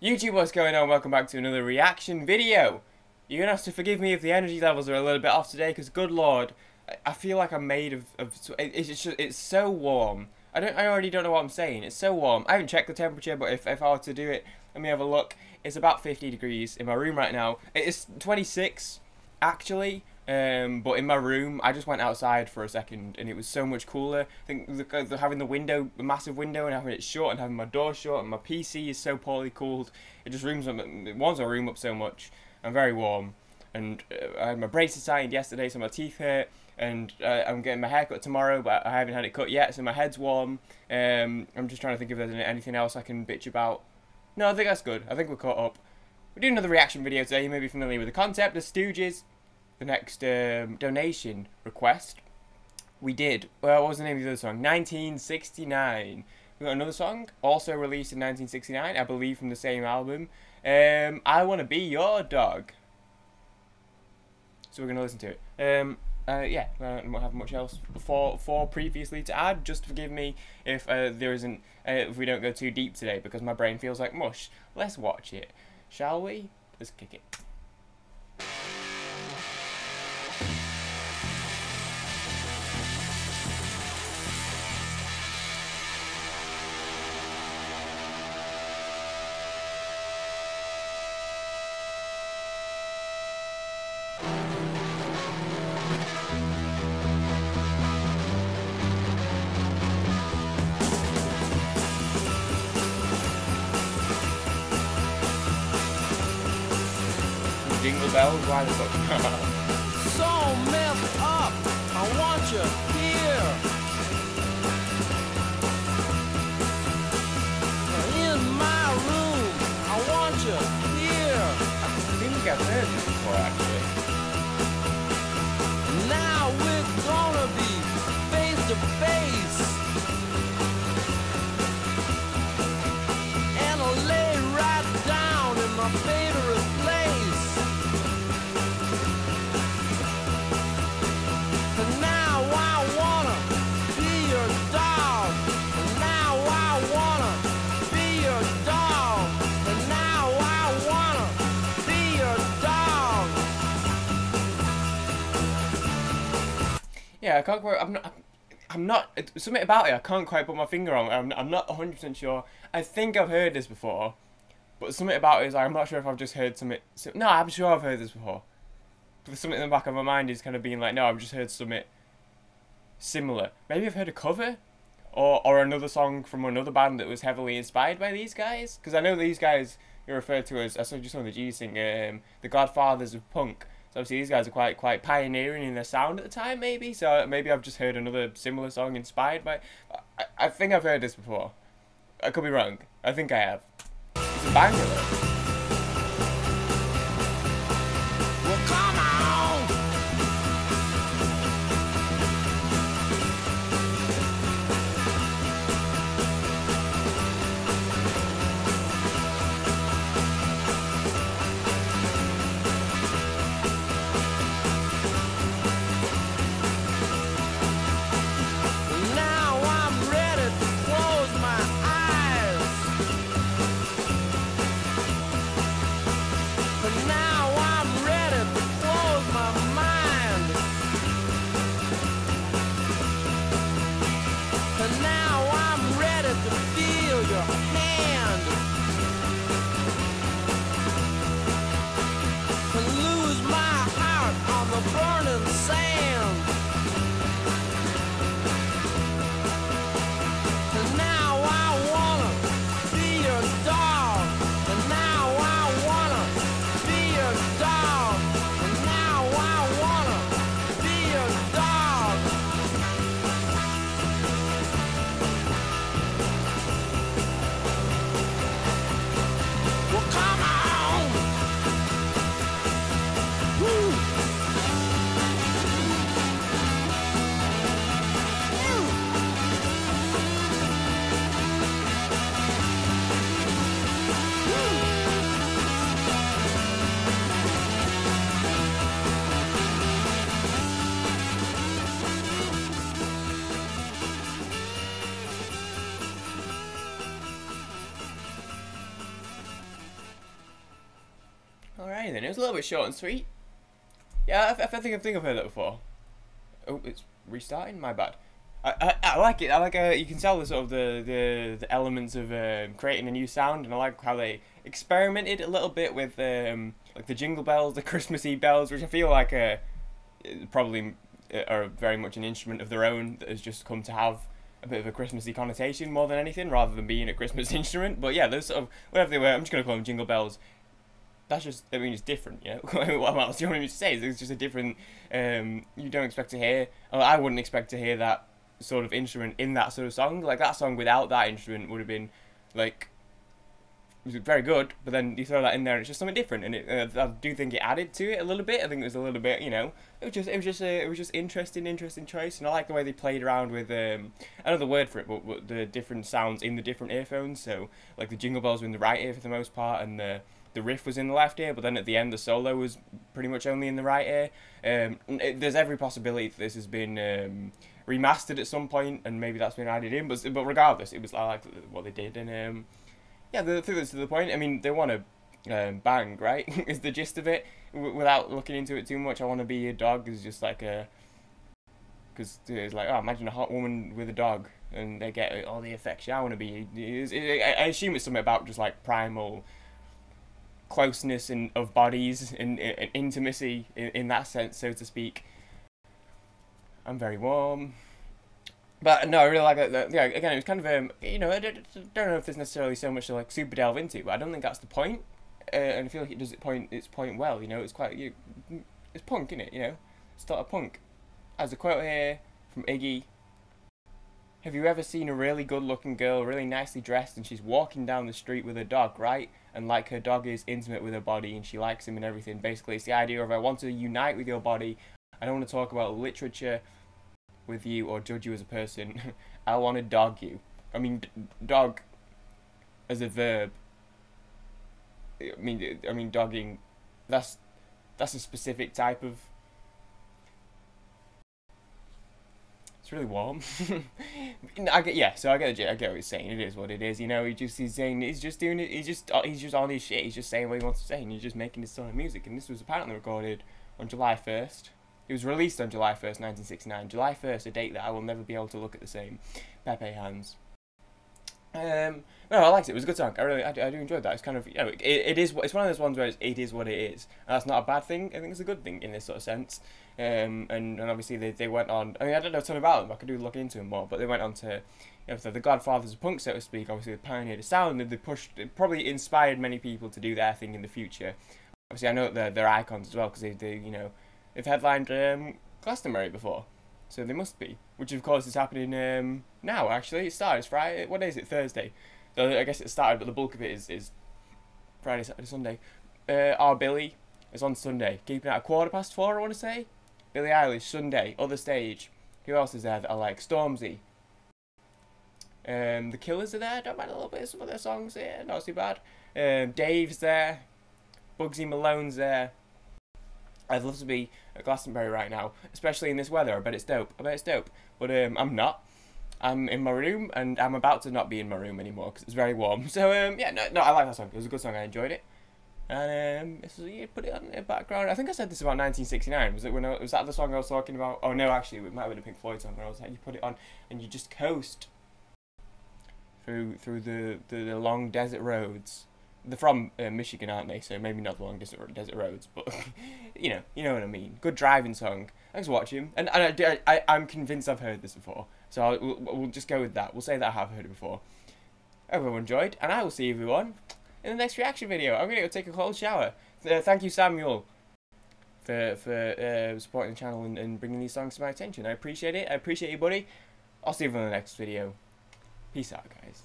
YouTube, what's going on? Welcome back to another reaction video. You're gonna have to forgive me if the energy levels are a little bit off today, because good lord, I feel like I'm made of it's so warm. I already don't know what I'm saying. It's so warm. I haven't checked the temperature, but if I were to do it, let me have a look. It's about 50 degrees in my room right now. It's 26 actually. But in my room, I just went outside for a second, and it was so much cooler. I think having the massive window, and having it shut, and having my door shut, and my PC is so poorly cooled, it warms my room up so much. I'm very warm, and I had my braces signed yesterday, so my teeth hurt, and I'm getting my hair cut tomorrow, but I haven't had it cut yet, so my head's warm. I'm just trying to think if there's anything else I can bitch about. No, I think that's good. I think we're caught up. We're doing another reaction video today. You may be familiar with the concept. The Stooges. The next donation request we did. Well, what was the name of the other song? 1969. We got another song also released in 1969, I believe, from the same album. I Wanna Be Your Dog. So we're gonna listen to it. Yeah, I don't have much else for previously to add. Just forgive me if there isn't if we don't go too deep today, because my brain feels like mush. Let's watch it, shall we? Let's kick it. Jingle bells, why the fuck? So messed up, I want you here. In my room, I want you here. I think I've heard this before, actually. Now we're gonna be face to face, and I'll lay right down in my favorite place. Yeah, I can't quite. I'm not. Something about it. I can't quite put my finger on. I'm not 100% sure. I think I've heard this before, but something about it is I'm not sure if I've just heard something. No, I'm sure I've heard this before. But something in the back of my mind is kind of being like, no, I've just heard something similar. Maybe I've heard a cover, or another song from another band that was heavily inspired by these guys. Because I know these guys are referred to as, I saw just on the G thing, the Godfathers of Punk. So obviously these guys are quite pioneering in their sound at the time, maybe. So maybe I've just heard another similar song inspired by. I think I've heard this before. I could be wrong. I think I have. It's a banger though. Well, come on. Alright then, it was a little bit short and sweet. Yeah, I think I've heard that before. Oh, it's restarting. My bad. I like it. I like you can tell the sort of the elements of creating a new sound, and I like how they experimented a little bit with like the jingle bells, the Christmassy bells, which I feel like probably are very much an instrument of their own that has just come to have a bit of a Christmassy connotation more than anything, rather than being a Christmas instrument. But yeah, those sort of whatever they were. I'm just gonna call them jingle bells. That's just, I mean, it's different, you know. What else do you want me to say? It's just a different, you don't expect to hear, or I wouldn't expect to hear that sort of instrument in that sort of song. Like, that song without that instrument would have been, like, it was very good, but then you throw that in there and it's just something different, and I do think it added to it a little bit. I think it was a little bit, you know, it was just interesting choice, and I like the way they played around with, I know the word for it, but the different sounds in the different earphones, so, like, the jingle bells were in the right ear for the most part, and the riff was in the left ear, but then at the end the solo was pretty much only in the right ear. There's every possibility that this has been remastered at some point, and maybe that's been added in. But regardless, it was, I like what they did, and yeah, the thing that's to the point. I mean, they want to bang, right? Is the gist of it. Without looking into it too much, I want to be a dog is just like a, because it's like, oh, imagine a hot woman with a dog, and they get all the affection. I want to be. I assume it's something about just like primal closeness of bodies and intimacy in that sense, so to speak. I'm very warm, but no, I really like that. Yeah, again, it was kind of you know, I don't know if there's necessarily so much to like super delve into, but I don't think that's the point. And I feel like it does its point well. You know, it's quite it's punk, isn't it? You know, it's sort of punk. As a quote here from Iggy. Have you ever seen a really good-looking girl, really nicely dressed, and she's walking down the street with her dog, right? And like her dog is intimate with her body, and she likes him and everything. Basically, it's the idea of I want to unite with your body. I don't want to talk about literature with you or judge you as a person. I want to dog you. I mean, dog as a verb. I mean, dogging. That's a specific type of. It's really warm. I get what he's saying. It is what it is. You know, he's saying he's just doing it. He's just on his shit. He's just saying what he wants to say, and he's just making his song of music. And this was apparently recorded on July 1st. It was released on July 1st, 1969. July 1st, a date that I will never be able to look at the same. Pepe hands. No, I liked it. It was a good song. I do enjoy that. It's kind of, you know, it's one of those ones where it is what it is, and that's not a bad thing. I think it's a good thing in this sort of sense. And obviously they went on. I mean, I don't know a ton about them. I could do look into them more, but they went on to, you know, the Godfathers of punk, so to speak. Obviously, they pioneered a sound, and it probably inspired many people to do their thing in the future. Obviously, I know that they're icons as well because they you know, they've headlined Glastonbury before. So they must be, which of course is happening now. Actually, it started. It's Friday. What day is it? Thursday. So I guess it started, but the bulk of it is Friday, Saturday, Sunday. Our Billy is on Sunday, keeping it at 4:15. I want to say. Billie Eilish Sunday, other stage. Who else is there that I like? Stormzy. The Killers are there. Don't mind a little bit of some of their songs. Yeah, not too bad. Dave's there. Bugsy Malone's there. I'd love to be at Glastonbury right now, especially in this weather. I bet it's dope. But I'm not. I'm in my room, and I'm about to not be in my room anymore because it's very warm. So yeah, no, I like that song. It was a good song. I enjoyed it. And put it on in the background. I think I said this about 1969. Was that the song I was talking about? Oh no, actually, it might have been a Pink Floyd song. Where I was like, you put it on and you just coast through the long desert roads. They're from Michigan, aren't they? So maybe not the long desert roads, but you know what I mean. Good driving song. Thanks for watching. And I'm convinced I've heard this before, so we'll just go with that. We'll say that I have heard it before. Everyone enjoyed, and I will see everyone in the next reaction video. I'm gonna go take a cold shower. Thank you, Samuel, for supporting the channel and bringing these songs to my attention. I appreciate it. I appreciate you, buddy. I'll see you in the next video. Peace out, guys.